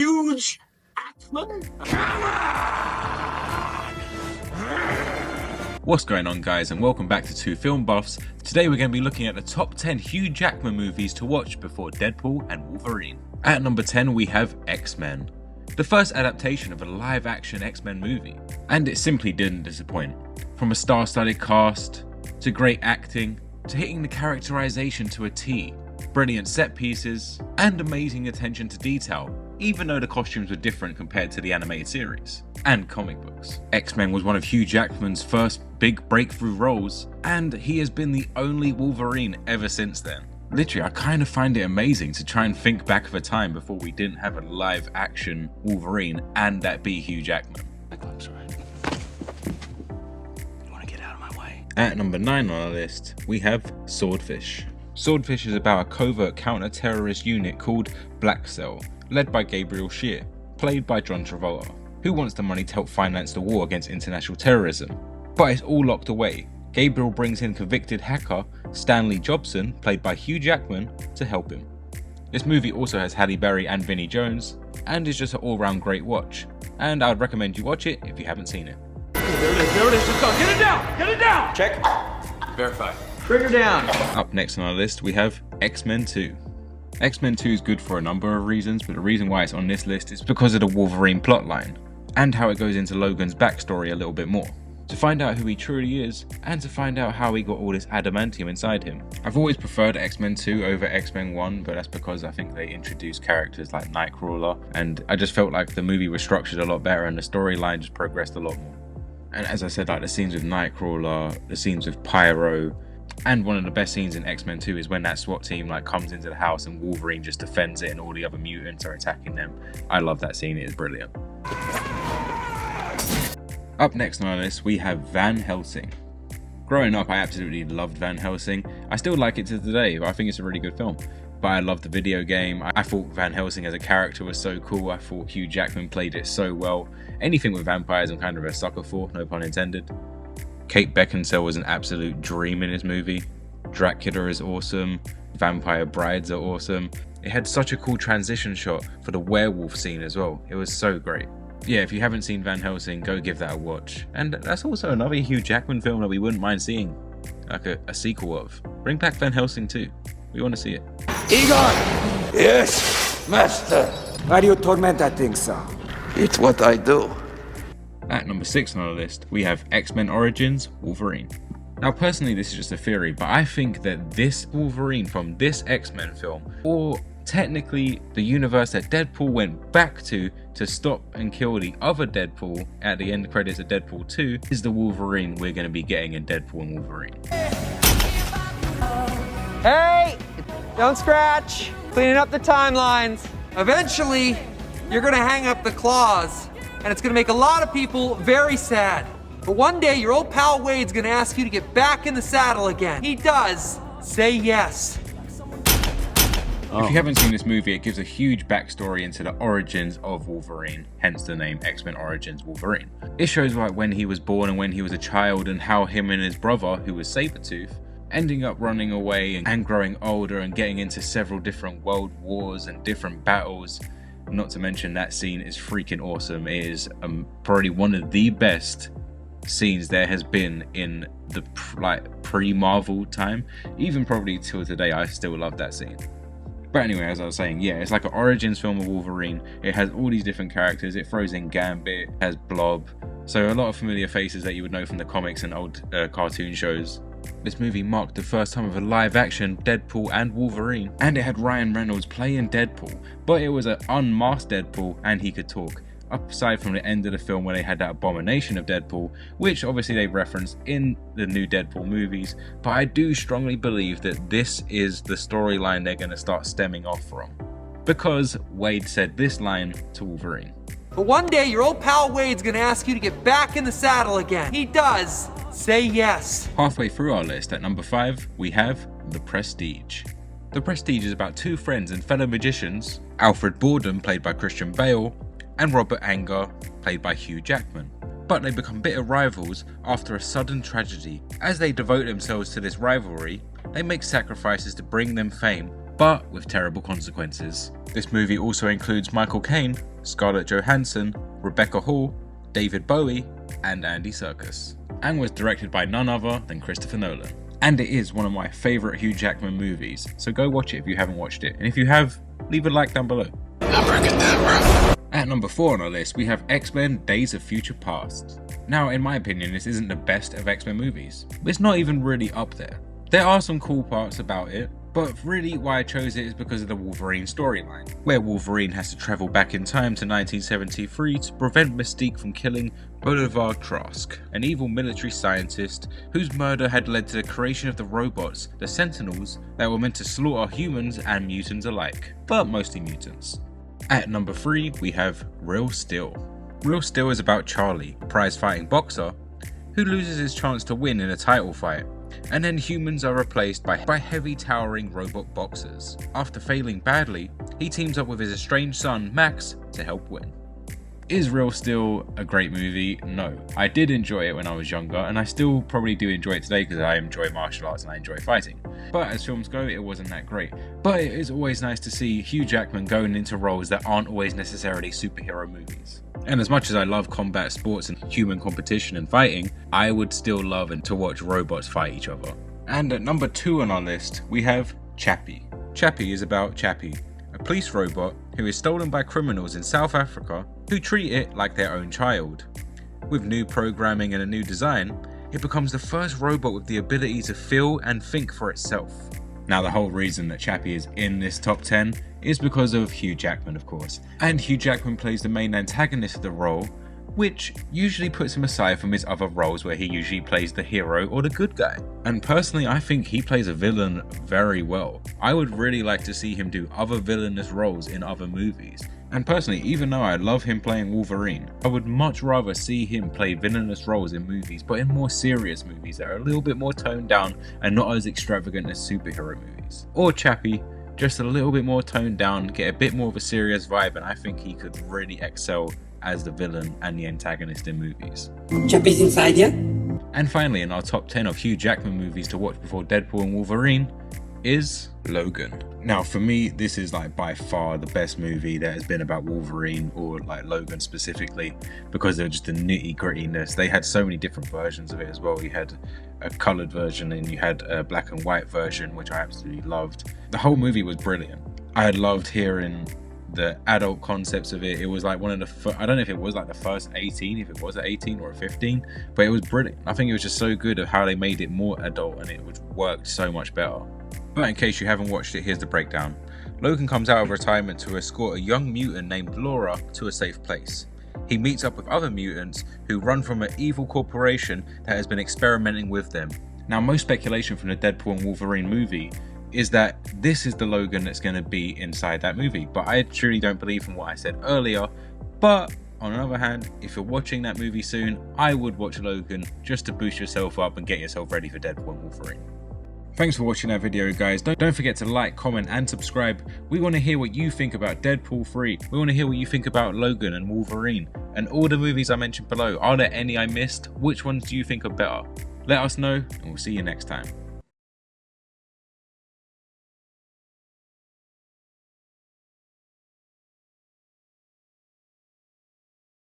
Hugh Jackman? What's going on, guys, and welcome back to Two Film Buffs. Today we're going to be looking at the top 10 Hugh Jackman movies to watch before Deadpool and Wolverine. At number 10 we have X-Men, the first adaptation of a live-action X-Men movie, and it simply didn't disappoint. From a star-studded cast, to great acting, to hitting the characterization to a T, brilliant set pieces, and amazing attention to detail, even though the costumes were different compared to the animated series and comic books. X-Men was one of Hugh Jackman's first big breakthrough roles, and he has been the only Wolverine ever since then. Literally, I kind of find it amazing to try and think back of a time before we didn't have a live action Wolverine and that be Hugh Jackman. I'm sorry. You want to get out of my way? At number 9 on our list, we have Swordfish. Swordfish is about a covert counter-terrorist unit called Black Cell, led by Gabriel Shear, played by John Travolta, who wants the money to help finance the war against international terrorism. But it's all locked away. Gabriel brings in convicted hacker Stanley Jobson, played by Hugh Jackman, to help him. This movie also has Halle Berry and Vinnie Jones, and is just an all-round great watch, and I would recommend you watch it if you haven't seen it. There it is, just go. Get it down! Get it down! Check. Verify. Trigger down. Up next on our list we have X-Men 2. X-Men 2 is good for a number of reasons, but the reason why it's on this list is because of the Wolverine plotline, and how it goes into Logan's backstory a little bit more, to find out who he truly is, and to find out how he got all this adamantium inside him. I've always preferred X-Men 2 over X-Men 1, but that's because I think they introduced characters like Nightcrawler, and I just felt like the movie was structured a lot better and the storyline just progressed a lot more. And as I said, like the scenes with Nightcrawler, the scenes with Pyro, and one of the best scenes in X-Men 2 is when that SWAT team comes into the house and Wolverine just defends it and all the other mutants are attacking them. I love that scene, it is brilliant. Up next on our list we have Van Helsing. Growing up I absolutely loved Van Helsing. I still like it to today, but I think it's a really good film. But I loved the video game. I thought Van Helsing as a character was so cool. I thought Hugh Jackman played it so well. Anything with vampires I'm kind of a sucker for, no pun intended. Kate Beckinsale was an absolute dream in his movie. Dracula is awesome. Vampire Brides are awesome. It had such a cool transition shot for the werewolf scene as well. It was so great. Yeah, if you haven't seen Van Helsing, go give that a watch. And that's also another Hugh Jackman film that we wouldn't mind seeing, like a sequel of. Bring back Van Helsing too. We want to see it. Egon! Yes, master. Why do you torment that thing, sir? It's what I do. At number 6 on our list, we have X-Men Origins Wolverine. Now personally this is just a theory, but I think that this Wolverine from this X-Men film, or technically the universe that Deadpool went back to stop and kill the other Deadpool at the end credits of Deadpool 2, is the Wolverine we're going to be getting in Deadpool and Wolverine. Hey! Don't scratch! Cleaning up the timelines. Eventually, you're gonna hang up the claws, and it's gonna make a lot of people very sad. But one day, your old pal Wade's gonna ask you to get back in the saddle again. He does. Say yes. If you haven't seen this movie, it gives a huge backstory into the origins of Wolverine, hence the name X-Men Origins Wolverine. It shows like when he was born and when he was a child and how him and his brother, who was Sabretooth, ending up running away and growing older and getting into several different world wars and different battles. Not to mention that scene is freaking awesome. It is probably one of the best scenes there has been in the pre-Marvel time. Even probably till today, I still love that scene. But anyway, as I was saying, yeah, it's like an origins film of Wolverine. It has all these different characters. It throws in Gambit, it has Blob. So a lot of familiar faces that you would know from the comics and old cartoon shows. This movie marked the first time of a live-action Deadpool and Wolverine, and it had Ryan Reynolds playing Deadpool, but it was an unmasked Deadpool and he could talk. Aside from the end of the film where they had that abomination of Deadpool, which obviously they referenced in the new Deadpool movies, but I do strongly believe that this is the storyline they're going to start stemming off from. Because Wade said this line to Wolverine. But one day, your old pal Wade's gonna ask you to get back in the saddle again. He does. Say yes. Halfway through our list, at number 5, we have The Prestige. The Prestige is about two friends and fellow magicians, Alfred Borden, played by Christian Bale, and Robert Anger, played by Hugh Jackman. But they become bitter rivals after a sudden tragedy. As they devote themselves to this rivalry, they make sacrifices to bring them fame, but with terrible consequences. This movie also includes Michael Caine, Scarlett Johansson, Rebecca Hall, David Bowie, and Andy Serkis, and was directed by none other than Christopher Nolan. And it is one of my favourite Hugh Jackman movies, so go watch it if you haven't watched it, and if you have, leave a like down below. At number 4 on our list, we have X-Men Days of Future Past. Now, in my opinion, this isn't the best of X-Men movies. It's not even really up there. There are some cool parts about it, but really why I chose it is because of the Wolverine storyline, where Wolverine has to travel back in time to 1973 to prevent Mystique from killing Bolivar Trask, an evil military scientist whose murder had led to the creation of the robots, the Sentinels, that were meant to slaughter humans and mutants alike, but mostly mutants. At number 3, we have Real Steel. Real Steel is about Charlie, a prize-fighting boxer, who loses his chance to win in a title fight, and then humans are replaced by heavy towering robot boxers. After failing badly, he teams up with his estranged son Max to help win. Is Real Steel a great movie? No. I did enjoy it when I was younger, and I still probably do enjoy it today because I enjoy martial arts and I enjoy fighting. But as films go, it wasn't that great. But it is always nice to see Hugh Jackman going into roles that aren't always necessarily superhero movies. And as much as I love combat sports and human competition and fighting, I would still love to watch robots fight each other. And at number 2 on our list, we have Chappie. Chappie is about Chappie, a police robot who is stolen by criminals in South Africa who treat it like their own child. With new programming and a new design, it becomes the first robot with the ability to feel and think for itself. Now, the whole reason that Chappie is in this top 10 is because of Hugh Jackman, of course. And Hugh Jackman plays the main antagonist of the role, which usually puts him aside from his other roles where he usually plays the hero or the good guy. And personally, I think he plays a villain very well. I would really like to see him do other villainous roles in other movies. And personally, even though I love him playing Wolverine, I would much rather see him play villainous roles in movies, but in more serious movies that are a little bit more toned down and not as extravagant as superhero movies. Or Chappie, just a little bit more toned down, get a bit more of a serious vibe, and I think he could really excel as the villain and the antagonist in movies. Chappie's inside, yeah? And finally, in our top 10 of Hugh Jackman movies to watch before Deadpool and Wolverine is Logan. Now, for me, this is like by far the best movie that has been about Wolverine, or like Logan specifically, because of just the nitty grittiness. They had so many different versions of it as well. You had a coloured version and you had a black and white version, which I absolutely loved. The whole movie was brilliant. I loved hearing the adult concepts of it. It was like one of the I don't know if it was like the first 18, if it was at 18 or 15, but it was brilliant. I think it was just so good of how they made it more adult, and it worked so much better. But in case you haven't watched it, here's the breakdown. Logan comes out of retirement to escort a young mutant named Laura to a safe place. He meets up with other mutants who run from an evil corporation that has been experimenting with them. Now, most speculation from the Deadpool and Wolverine movie is that this is the Logan that's going to be inside that movie, but I truly don't believe from what I said earlier. But on the other hand, if you're watching that movie soon, I would watch Logan just to boost yourself up and get yourself ready for Deadpool and Wolverine. Thanks for watching that video, guys. Don't forget to like, comment and subscribe. We want to hear what you think about Deadpool 3. We want to hear what you think about Logan and Wolverine and all the movies I mentioned below. Are there any I missed? Which ones do you think are better? Let us know, and we'll see you next time.